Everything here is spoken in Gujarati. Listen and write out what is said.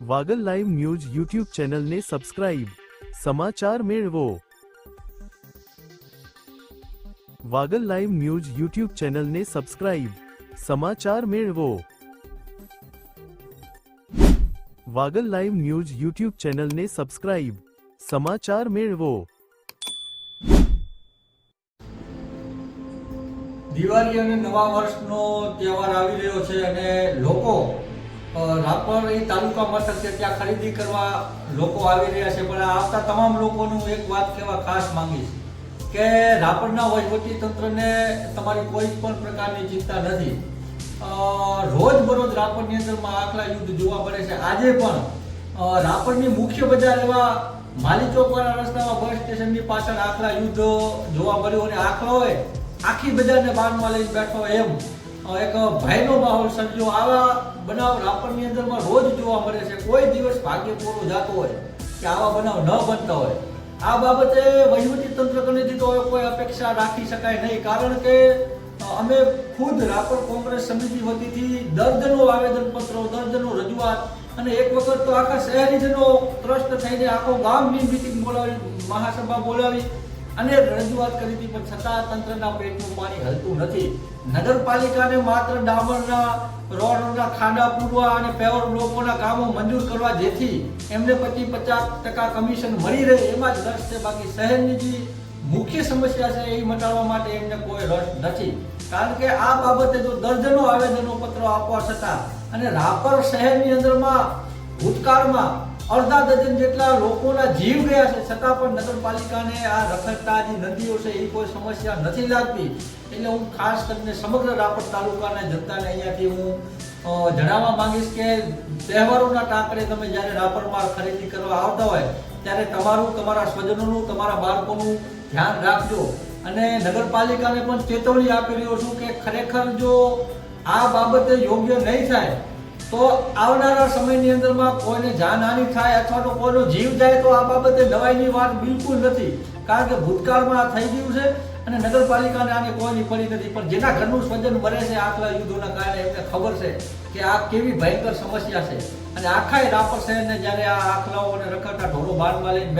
વાગલ લાઈવ ન્યૂઝ યુટ્યુબ ચેનલને સબસ્ક્રાઇબ. સમાચાર મેળવો. વાગલ લાઈવ ન્યૂઝ યુટ્યુબ ચેનલને સબસ્ક્રાઇબ. સમાચાર મેળવો. વાગલ લાઈવ ન્યૂઝ યુટ્યુબ ચેનલને સબસ્ક્રાઇબ. સમાચાર મેળવો. દિવાળી અને નવા વર્ષનો તહેવાર આવી રહ્યો છે અને લોકો રાપર એ તાલુકા મથક છે ત્યાં ખરીદી કરવા લોકો આવી રહ્યા છે. પણ આવતા તમામ લોકોનું એક વાત કહેવા ખાસ માંગીશ કે રાપરના વહીવટી તંત્રને તમારી કોઈ પણ પ્રકારની ચિંતા નથી. રોજબરોજ રાપરની અંદરમાં આખલા યુદ્ધ જોવા મળે છે. આજે પણ રાપરની મુખ્ય બજાર એવા માલી ચોકવાળા રસ્તામાં બસ સ્ટેશનની પાછળ આખલા યુદ્ધ જોવા મળ્યું અને આખલાઓએ આખી બજારને બાનમાં લઈને બેઠો એમ એક ભયનો માહોલ સર્જ્યો. આવા બનાવ રાપરની અંદરમાં રોજ જોવા મળે છે. કોઈ દિવસ ભાગ્ય પૂરો જતો હોય કે આવા બનાવ ન બનતા હોય. આ બાબતે વહીવટી તંત્ર કનેથી તો કોઈ અપેક્ષા રાખી શકાય નહીં, કારણ કે અમે ખુદ રાપર કોંગ્રેસ સમિતિ વતીથી દર્જનો આવેદનપત્રો, દર્જનો રજૂઆત અને એક વખત તો આખા શહેરીજનો ત્રસ્ત થઈને આખો ગામની મિટિંગ બોલાવી, મહાસભા બોલાવી અને રજૂઆત કરી હતી, પણ છતાં તંત્રના પેટનું પાણી હલતું નથી. નગરપાલિકાને માત્ર ડામરના રોડના ખાડા પૂરવા અને પેવર બ્લોકોના કામો મંજૂર કરવા, જેથી એમને 50% કમિશન મળી રહે એમાં જ રસ છે. બાકી શહેરની જે મુખ્ય સમસ્યા છે એ મટાડવા માટે એમને કોઈ રસ નથી. કારણ કે આ બાબતે જો દર્જનો આવેદનો પત્રો આપવા છતાં અને રાપર શહેરની અંદરમાં ભૂતકાળમાં અડધા ડઝન જેટલા લોકોના જીવ ગયા છે, છતાં પણ નગરપાલિકાને આ રખડતા જે નદીઓ છે એ કોઈ સમસ્યા નથી લાગતી. એટલે હું ખાસ કરીને સમગ્ર રાપર તાલુકાના જનતાને અહીંયાથી હું જણાવવા માંગીશ કે તહેવારોના ટાંકરે તમે જ્યારે રાપરમાં ખરીદી કરવા આવતા હોય ત્યારે તમારું, તમારા સ્વજનોનું, તમારા બાળકોનું ધ્યાન રાખજો. અને નગરપાલિકાને પણ ચેતવણી આપી રહ્યો છું કે ખરેખર જો આ બાબતે યોગ્ય નહીં થાય તો આવનારા સમયની અંદરમાં કોઈને જાનહાનિ થાય અથવા તો કોઈનો જીવ જાય તો આ બાબતે નવાઈની વાત બિલકુલ નથી. કારણ કે ભૂતકાળમાં આ થઈ ગયું છે અને નગરપાલિકાને આને કોઈની પડી નથી. પણ જેના ઘરનું સ્વજન મરે છે આખલા યુદ્ધોના કારણે એમને ખબર છે કે આ કેવી ભયંકર સમસ્યા છે. અને આખા રાપર શહેરને જ્યારે આ આખલાઓ અને રખડતા ઢોરો બારમાં લઈને